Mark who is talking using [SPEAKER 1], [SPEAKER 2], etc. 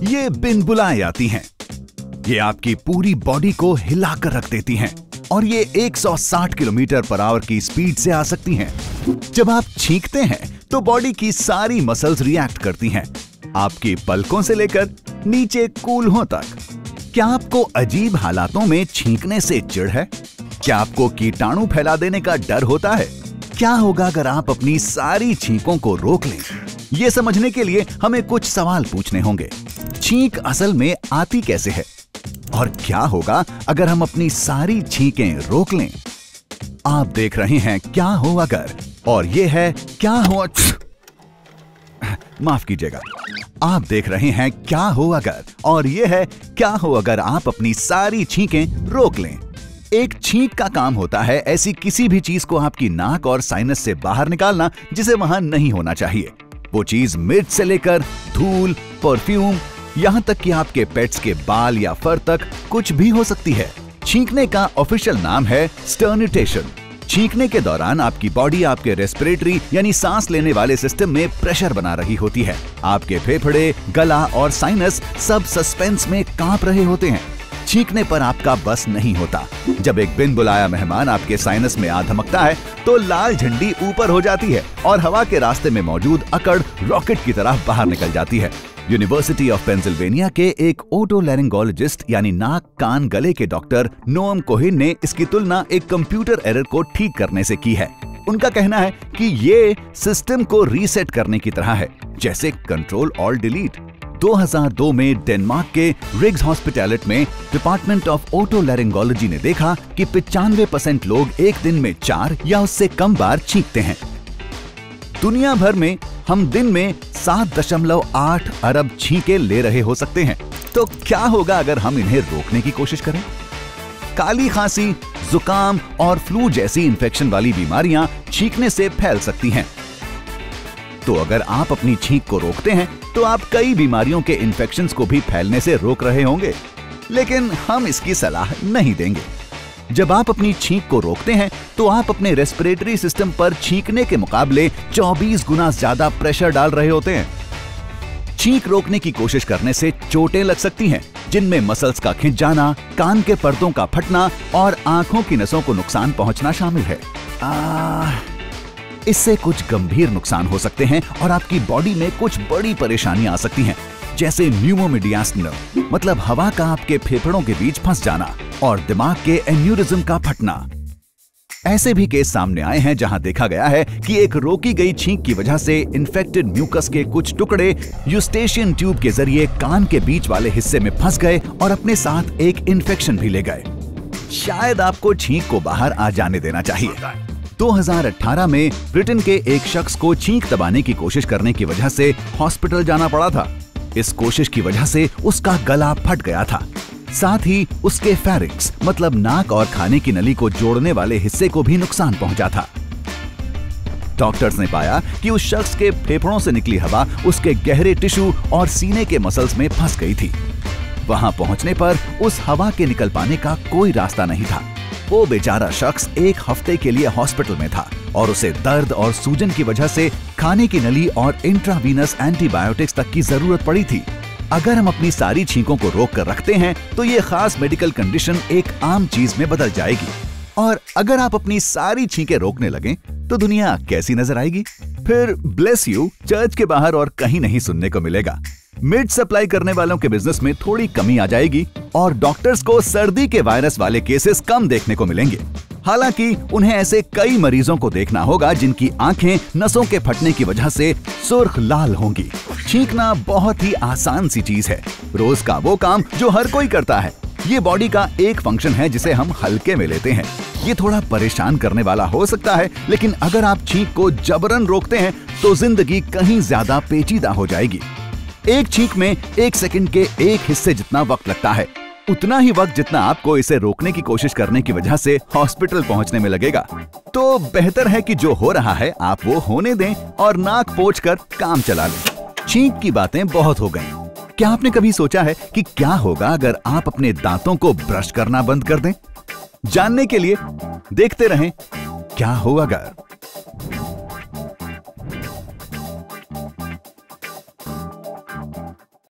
[SPEAKER 1] ये बिन बुलाए आती हैं। ये आपकी पूरी बॉडी को हिलाकर रख देती हैं और ये 160 किलोमीटर पर आवर की स्पीड से आ सकती हैं। जब आप छींकते हैं तो बॉडी की सारी मसल्स रिएक्ट करती हैं, आपकी पलकों से लेकर नीचे कूल्हों तक। क्या आपको अजीब हालातों में छींकने से चिढ़ है? क्या आपको कीटाणु फैला देने का डर होता है? क्या होगा अगर आप अपनी सारी छींकों को रोक लें? ये समझने के लिए हमें कुछ सवाल पूछने होंगे। छींक असल में आती कैसे है? और क्या होगा अगर हम अपनी सारी छींकें रोक लें? आप देख रहे हैं क्या हो अगर, और ये है क्या हो माफ कीजिएगा। आप देख रहे हैं क्या हो अगर, और ये है क्या हो अगर आप अपनी सारी छींकें रोक लें। एक छींक का काम होता है ऐसी किसी भी चीज को आपकी नाक और साइनस से बाहर निकालना जिसे वहां नहीं होना चाहिए। वो चीज मिर्च से लेकर धूल, परफ्यूम, यहाँ तक कि आपके पेट्स के बाल या फर तक कुछ भी हो सकती है। छींकने का ऑफिशियल नाम है स्टर्नुटेशन। छींकने के दौरान आपकी बॉडी आपके रेस्पिरेटरी यानी सांस लेने वाले सिस्टम में प्रेशर बना रही होती है। आपके फेफड़े, गला और साइनस सब सस्पेंस में कांप रहे होते हैं। छींकने पर आपका बस नहीं होता। जब एक बिन बुलाया मेहमान आपके साइनस में आ धमकता है तो लाल झंडी ऊपर हो जाती है और हवा के रास्ते में मौजूद अकड़ रॉकेट की तरह बाहर निकल जाती है। यूनिवर्सिटी ऑफ पेंसिल्वेनिया के एक ओटोलैरिंगोलॉजिस्ट यानी नाक, कान, गले के डॉक्टर नोअम कोहिन ने इसकी तुलना एक कंप्यूटर एरर को ठीक करने से की है। उनका कहना है कि ये सिस्टम को रीसेट करने की तरह है, जैसे कंट्रोल ऑल्ट डिलीट। 2002 में डेनमार्क के रिग्स हॉस्पिटैलिटी में डिपार्टमेंट ऑफ ओटोलैरिंगोलॉजी ने देखा कि 95% लोग एक दिन में 4 या उससे कम बार छींकते हैं। दुनिया भर में हम दिन में 7.8 अरब छींके ले रहे हो सकते हैं। तो क्या होगा अगर हम इन्हें रोकने की कोशिश करें? काली खांसी, जुकाम और फ्लू जैसी इंफेक्शन वाली बीमारियां छींकने से फैल सकती हैं। तो अगर आप अपनी छींक को रोकते हैं तो आप कई बीमारियों के इन्फेक्शंस को भी फैलने से रोक रहे होंगे, लेकिन हम इसकी सलाह नहीं देंगे। जब आप अपनी छींक को रोकते हैं तो आप अपने रेस्पिरेटरी सिस्टम पर छींकने के मुकाबले 24 गुना ज्यादा प्रेशर डाल रहे होते हैं। छींक रोकने की कोशिश करने से चोटें लग सकती हैं, जिनमें मसल्स का खिंच जाना, कान के पर्दों का फटना और आंखों की नसों को नुकसान पहुंचना शामिल है। इससे कुछ गंभीर नुकसान हो सकते हैं और आपकी बॉडी में कुछ बड़ी परेशानियां आ सकती हैं, जैसे न्यूमोमीडियास्टिनम, मतलब हवा का आपके फेफड़ों के बीच फंस जाना, और दिमाग के एन्यूरिज्म का फटना। ऐसे भी केस सामने आए हैं जहां देखा गया है कि एक रोकी गई छींक की वजह से इन्फेक्टेड म्यूकस के कुछ टुकड़े यूस्टेशियन ट्यूब के जरिए कान के बीच वाले हिस्से में फंस गए और अपने साथ एक इन्फेक्शन भी ले गए। शायद आपको छींक को बाहर आ जाने देना चाहिए। 2018 में ब्रिटेन के एक शख्स को छींक दबाने की कोशिश करने की वजह से हॉस्पिटल जाना पड़ा था। इस कोशिश की वजह से उसका गला फट गया था, साथ ही उसके फेरिंक्स मतलब नाक और खाने की नली को जोड़ने वाले हिस्से को भी नुकसान पहुंचा था। डॉक्टर्स ने पाया कि उस शख्स के फेफड़ों से निकली हवा उसके गहरे टिश्यू और सीने के मसल्स में फंस गई थी। वहां पहुंचने पर उस हवा के निकल पाने का कोई रास्ता नहीं था। वो बेचारा शख्स एक हफ्ते के लिए हॉस्पिटल में था और उसे दर्द और सूजन की वजह से खाने की नली और इंट्रावीनस एंटीबायोटिक्स तक की जरूरत पड़ी थी। अगर हम अपनी सारी छींकों को रोक कर रखते हैं तो ये खास मेडिकल कंडीशन एक आम चीज में बदल जाएगी। और अगर आप अपनी सारी छींकें रोकने लगें तो दुनिया कैसी नजर आएगी? फिर ब्लेस यू चर्च के बाहर और कहीं नहीं सुनने को मिलेगा। मिड सप्लाई करने वालों के बिजनेस में थोड़ी कमी आ जाएगी और डॉक्टर्स को सर्दी के वायरस वाले केसेस कम देखने को मिलेंगे। हालांकि उन्हें ऐसे कई मरीजों को देखना होगा जिनकी आंखें नसों के फटने की वजह से सुर्ख लाल होंगी। छींकना बहुत ही आसान सी चीज है, रोज का वो काम जो हर कोई करता है। ये बॉडी का एक फंक्शन है जिसे हम हल्के में लेते हैं। ये थोड़ा परेशान करने वाला हो सकता है, लेकिन अगर आप छींक को जबरन रोकते हैं तो जिंदगी कहीं ज्यादा पेचीदा हो जाएगी। एक छींक में 1 सेकंड के एक हिस्से जितना वक्त लगता है, उतना ही वक्त जितना आपको इसे रोकने की कोशिश करने की वजह से हॉस्पिटल पहुंचने में लगेगा। तो बेहतर है कि जो हो रहा है आप वो होने दें और नाक पोंछकर काम चला लें। छींक की बातें बहुत हो गई। क्या आपने कभी सोचा है कि क्या होगा अगर आप अपने दांतों को ब्रश करना बंद कर दें? जानने के लिए देखते रहें क्या हो अगर।